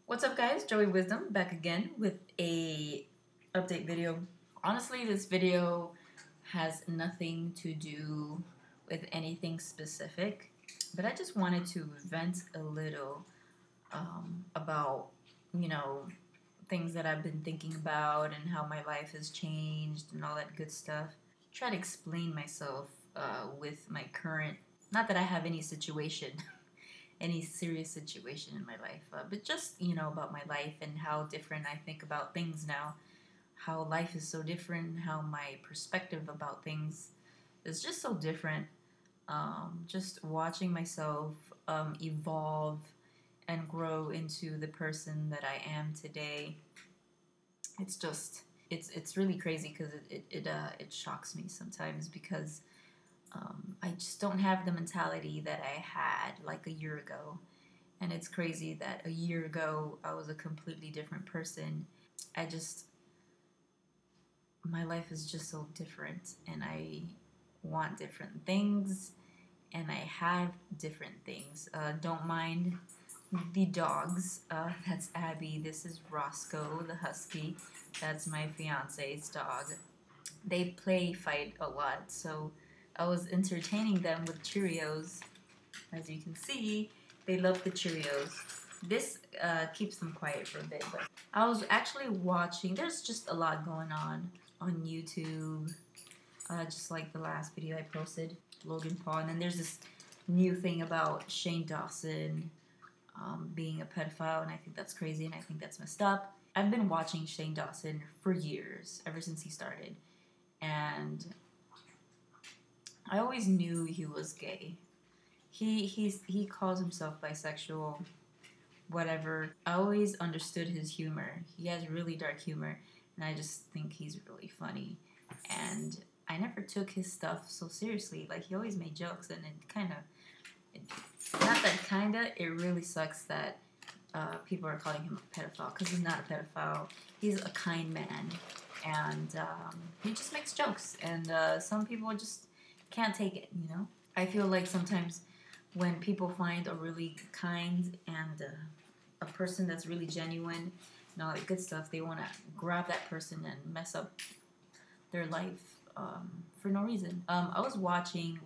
What's up, guys? Joey Wisdom back again with a update video. Honestly, this video has nothing to do with anything specific, but I just wanted to vent a little about, you know, things that I've been thinking about and how my life has changed and all that good stuff. Try to explain myself with my current, not that I have any situation any serious situation in my life, but just about my life and how different I think about things now, how life is so different, how my perspective about things is just so different. Just watching myself evolve and grow into the person that I am today. It's really crazy because it shocks me sometimes because I just don't have the mentality that I had like a year ago. And it's crazy that a year ago I was a completely different person. My life is just so different, and I want different things, and I have different things. Don't mind the dogs. That's Abby. This is Roscoe, the husky. That's my fiance's dog. They play fight a lot, so I was entertaining them with Cheerios. As you can see, they love the Cheerios. This keeps them quiet for a bit, but I was actually watching. There's just a lot going on YouTube, just like the last video I posted, Logan Paul, and then there's this new thing about Shane Dawson being a pedophile, and I think that's crazy, and I think that's messed up. I've been watching Shane Dawson for years, ever since he started, and I always knew he was gay. He calls himself bisexual, whatever. I always understood his humor. He has really dark humor, and I just think he's really funny. And I never took his stuff so seriously. Like, he always made jokes, and it really sucks that people are calling him a pedophile, because he's not a pedophile. He's a kind man, and he just makes jokes, and some people just can't take it, I feel like sometimes when people find a really kind and a person that's really genuine and all that good stuff, they want to grab that person and mess up their life for no reason. I was watching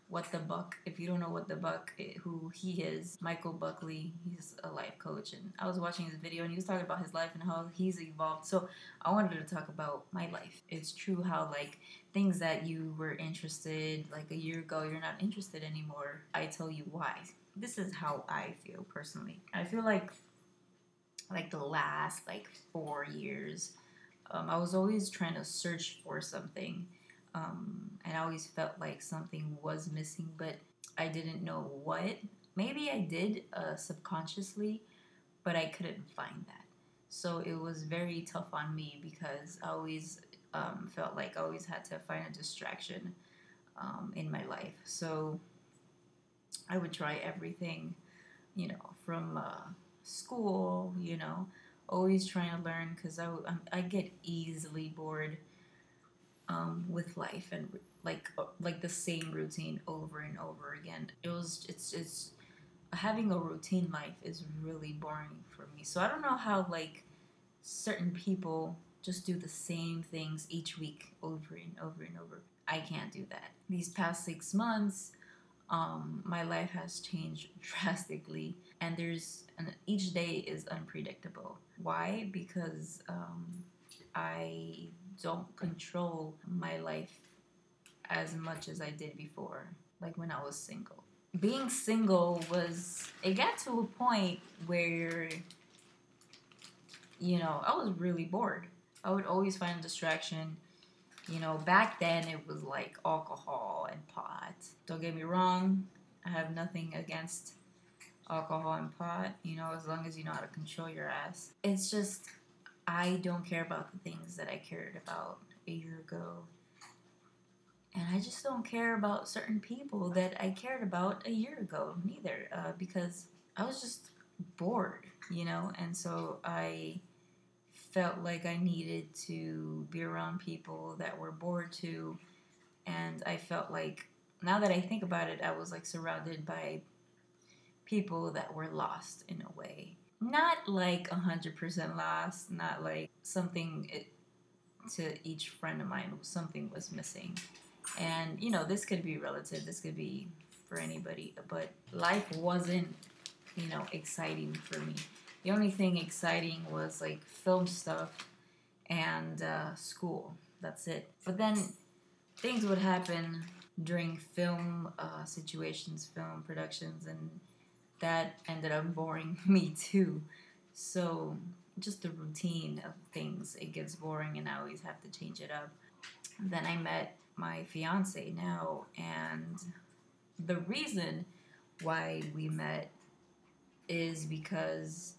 What the Buck. If you don't know What the Buck, who he is, Michael Buckley, he's a life coach, and I was watching his video and he was talking about his life and how he's evolved. So I wanted to talk about my life. It's true how, like, things that you were interested like a year ago, you're not interested anymore. I tell you why. This is how I feel personally. I feel like the last 4 years, I was always trying to search for something. And I always felt like something was missing, but I didn't know what. Maybe I did subconsciously, but I couldn't find that. So it was very tough on me because I always felt like I always had to find a distraction in my life. So I would try everything, from school, always trying to learn because I get easily bored with life and like the same routine over and over again. It's having a routine life is really boring for me. So I don't know how certain people just do the same things each week over and over and over. I can't do that. These past 6 months, my life has changed drastically, and each day is unpredictable. Why? Because I don't control my life as much as I did before, like when I was single. Being single it got to a point where, I was really bored. I would always find a distraction. Back then it was like alcohol and pot. Don't get me wrong, I have nothing against alcohol and pot, as long as you know how to control your ass. It's just, I don't care about the things that I cared about a year ago. And I just don't care about certain people that I cared about a year ago neither, because I was just bored, and so I felt like I needed to be around people that were bored too. And I felt like, now that I think about it, I was surrounded by people that were lost in a way. not like 100% lost, not like to each friend of mine, something was missing. And, this could be relative, this could be for anybody, but life wasn't, exciting for me. The only thing exciting was like film stuff and school. That's it. But then things would happen during film situations, film productions, and that ended up boring me too. So just the routine of things, it gets boring and I always have to change it up. Then I met my fiance now, and the reason why we met is because,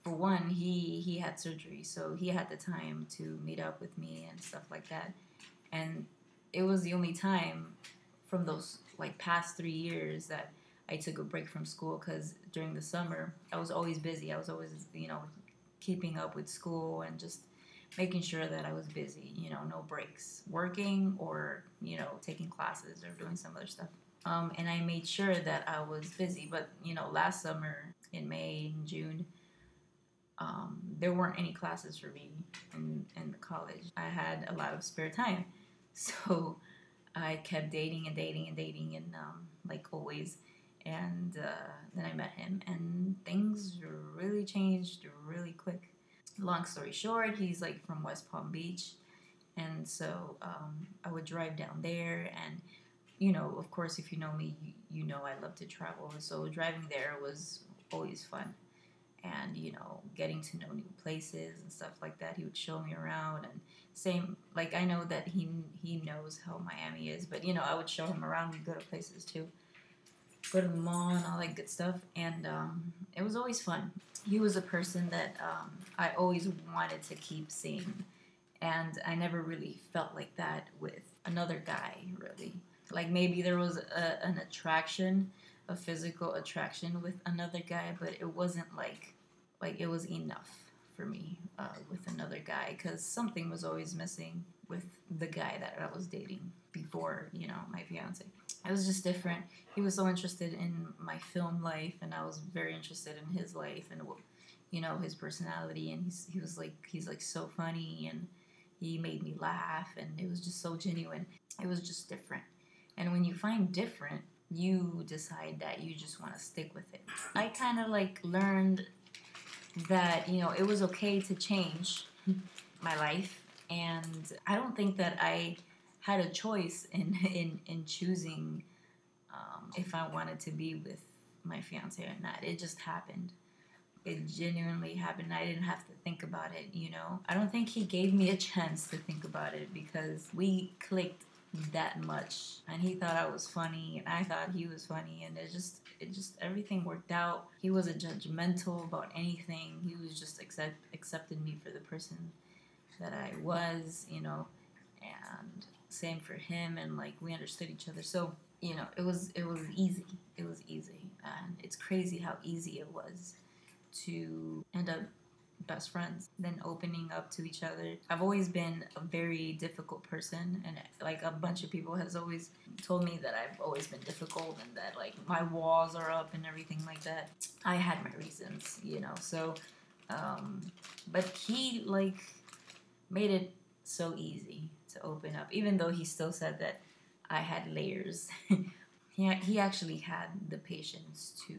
for one, he had surgery, so he had the time to meet up with me and stuff like that. And it was the only time from those like past 3 years that I took a break from school, because during the summer I was always busy. I was always, keeping up with school and just making sure that I was busy, no breaks, working or, taking classes or doing some other stuff. And I made sure that I was busy. But, last summer in May and June, there weren't any classes for me in the college. I had a lot of spare time. So I kept dating and dating and dating, and like always. And then I met him, and things really changed really quick. Long story short, he's like from West Palm Beach, and so I would drive down there, and of course, if you know me, you know I love to travel. So driving there was always fun, and getting to know new places and stuff like that. He would show me around, and same, like, I know that he knows how Miami is, but I would show him around. We'd go to places too, go to the mall and all that good stuff, and it was always fun. He was a person that I always wanted to keep seeing, and I never really felt like that with another guy, really. Like, maybe there was an attraction, a physical attraction with another guy, but it wasn't like it was enough for me with another guy, because something was always missing with the guy that I was dating before, my fiance. It was just different. He was so interested in my film life, and I was very interested in his life and his personality. And he's like so funny, and he made me laugh, and it was just so genuine. It was just different. And when you find different, you decide that you just want to stick with it. I kind of like learned that it was okay to change my life, and I don't think that I had a choice in choosing if I wanted to be with my fiance or not. It just happened. It genuinely happened. I didn't have to think about it, I don't think he gave me a chance to think about it, because we clicked that much, and he thought I was funny, and I thought he was funny, and it just everything worked out. He wasn't judgmental about anything. He was just accepted me for the person that I was, and same for him, and like we understood each other. So it was easy. It was easy, and it's crazy how easy it was to end up best friends, then opening up to each other. I've always been a very difficult person, and like a bunch of people has always told me that I've always been difficult, and that like my walls are up and everything like that. I had my reasons, so but he like made it so easy to open up, even though he still said that I had layers. He actually had the patience to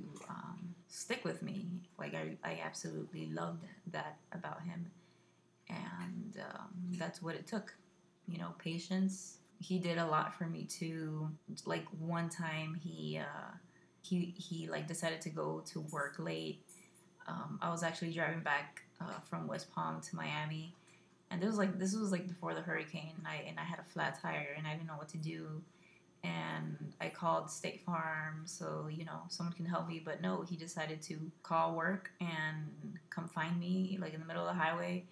stick with me. Like, I absolutely loved that about him. And that's what it took. Patience. He did a lot for me too. Like, one time he like decided to go to work late. I was actually driving back from West Palm to Miami. And this was like before the hurricane, and I had a flat tire, and I didn't know what to do. And I called State Farm, so someone can help me. But no, he decided to call work and come find me, like in the middle of the highway.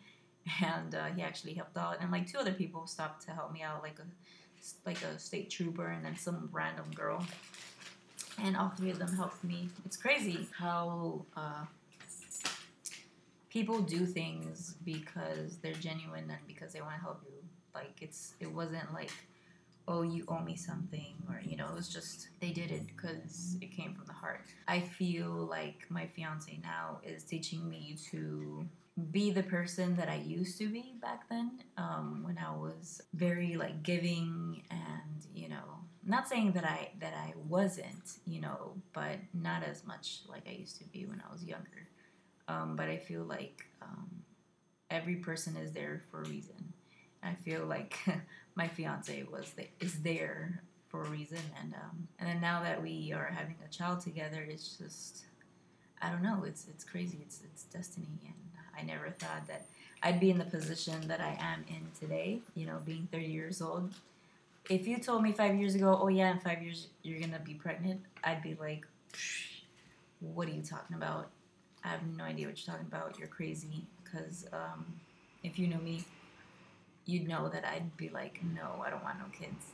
And he actually helped out, and like 2 other people stopped to help me out, like a state trooper and then some random girl. And all 3 of them helped me. It's crazy how people do things because they're genuine and because they want to help you. Like, it wasn't like, oh, you owe me something, or, you know, it was just, they did it because it came from the heart. I feel like my fiance now is teaching me to be the person that I used to be back then, when I was very like giving, and, you know, not saying that I wasn't, you know, but not as much like I used to be when I was younger. But I feel like every person is there for a reason. I feel like my fiance is there for a reason, and then now that we are having a child together, it's just, I don't know, it's crazy. It's destiny, and I never thought that I'd be in the position that I am in today. You know, being 30 years old. If you told me 5 years ago, oh yeah, in 5 years you're gonna be pregnant, I'd be like, what are you talking about? I have no idea what you're talking about. You're crazy. Because if you know me, you'd know that I'd be like, no, I don't want no kids.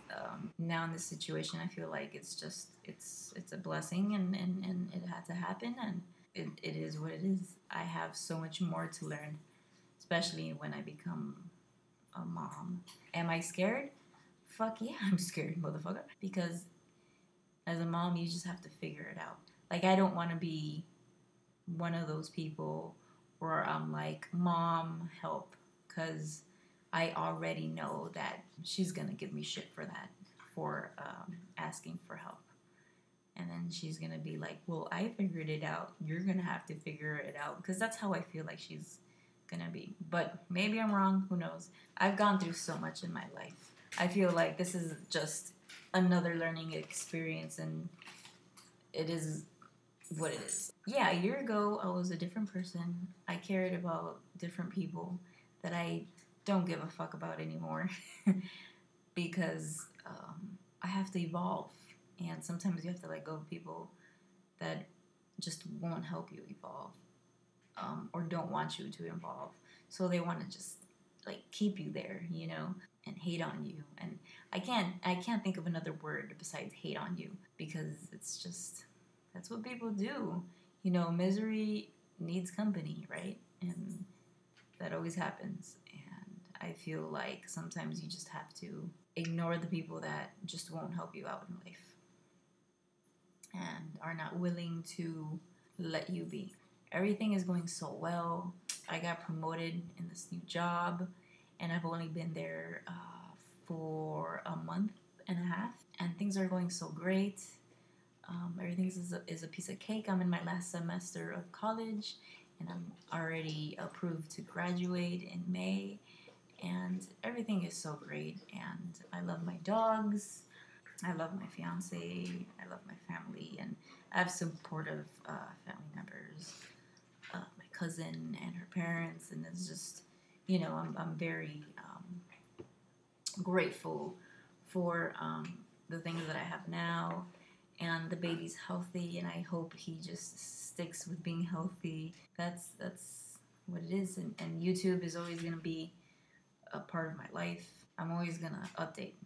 Now in this situation, I feel like it's just, it's a blessing, and it had to happen, and it is what it is. I have so much more to learn, especially when I become a mom. Am I scared? Fuck yeah, I'm scared, motherfucker. Because as a mom, you just have to figure it out. Like, I don't want to be one of those people where I'm like, mom, help, because I already know that she's gonna give me shit for that, for asking for help. And then she's gonna be like, well, I figured it out, you're gonna have to figure it out, because that's how I feel like she's gonna be. But maybe I'm wrong, who knows. I've gone through so much in my life. I feel like this is just another learning experience, and it is what it is. Yeah, a year ago, I was a different person. I cared about different people that I don't give a fuck about anymore because I have to evolve. And sometimes you have to let go of people that just won't help you evolve, or don't want you to evolve. So they want to just like keep you there, you know, and hate on you. And I can't think of another word besides hate on you, because it's just, that's what people do. You know, misery needs company, right? And that always happens. And I feel like sometimes you just have to ignore the people that just won't help you out in life and are not willing to let you be. Everything is going so well. I got promoted in this new job, and I've only been there for a month and a half, and things are going so great. Everything is a piece of cake. I'm in my last semester of college, and I'm already approved to graduate in May, and everything is so great. And I love my dogs, I love my fiance, I love my family, and I have supportive family members, my cousin and her parents, and it's just, you know, I'm very grateful for the things that I have now. And the baby's healthy, and I hope he just sticks with being healthy. That's what it is. And YouTube is always gonna be a part of my life. I'm always gonna update,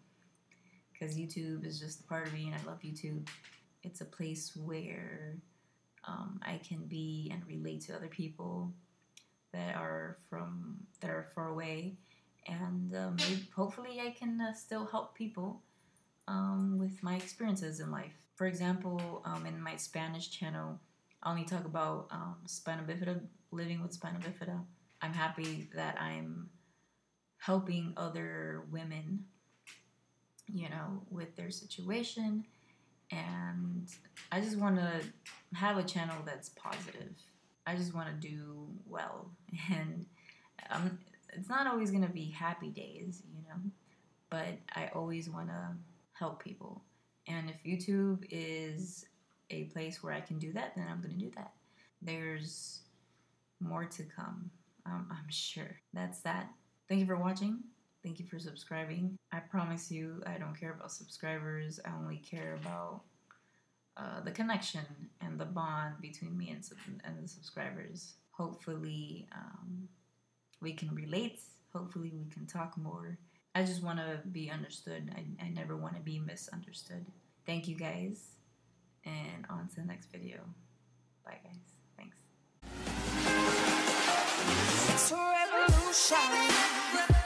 because YouTube is just a part of me, and I love YouTube. It's a place where I can be and relate to other people that are far away, and maybe, hopefully I can still help people with my experiences in life. For example, in my Spanish channel, I only talk about spina bifida, living with spina bifida. I'm happy that I'm helping other women, you know, with their situation, and I just want to have a channel that's positive. I just want to do well, and it's not always going to be happy days, you know, but I always want to help people. And if YouTube is a place where I can do that, then I'm going to do that. There's more to come, I'm sure. That's that. Thank you for watching. Thank you for subscribing. I promise you, I don't care about subscribers. I only care about the connection and the bond between me and the subscribers. Hopefully, we can relate. Hopefully, we can talk more. I just want to be understood. I never want to be misunderstood. Thank you guys, and on to the next video. Bye guys. Thanks. It's a revolution.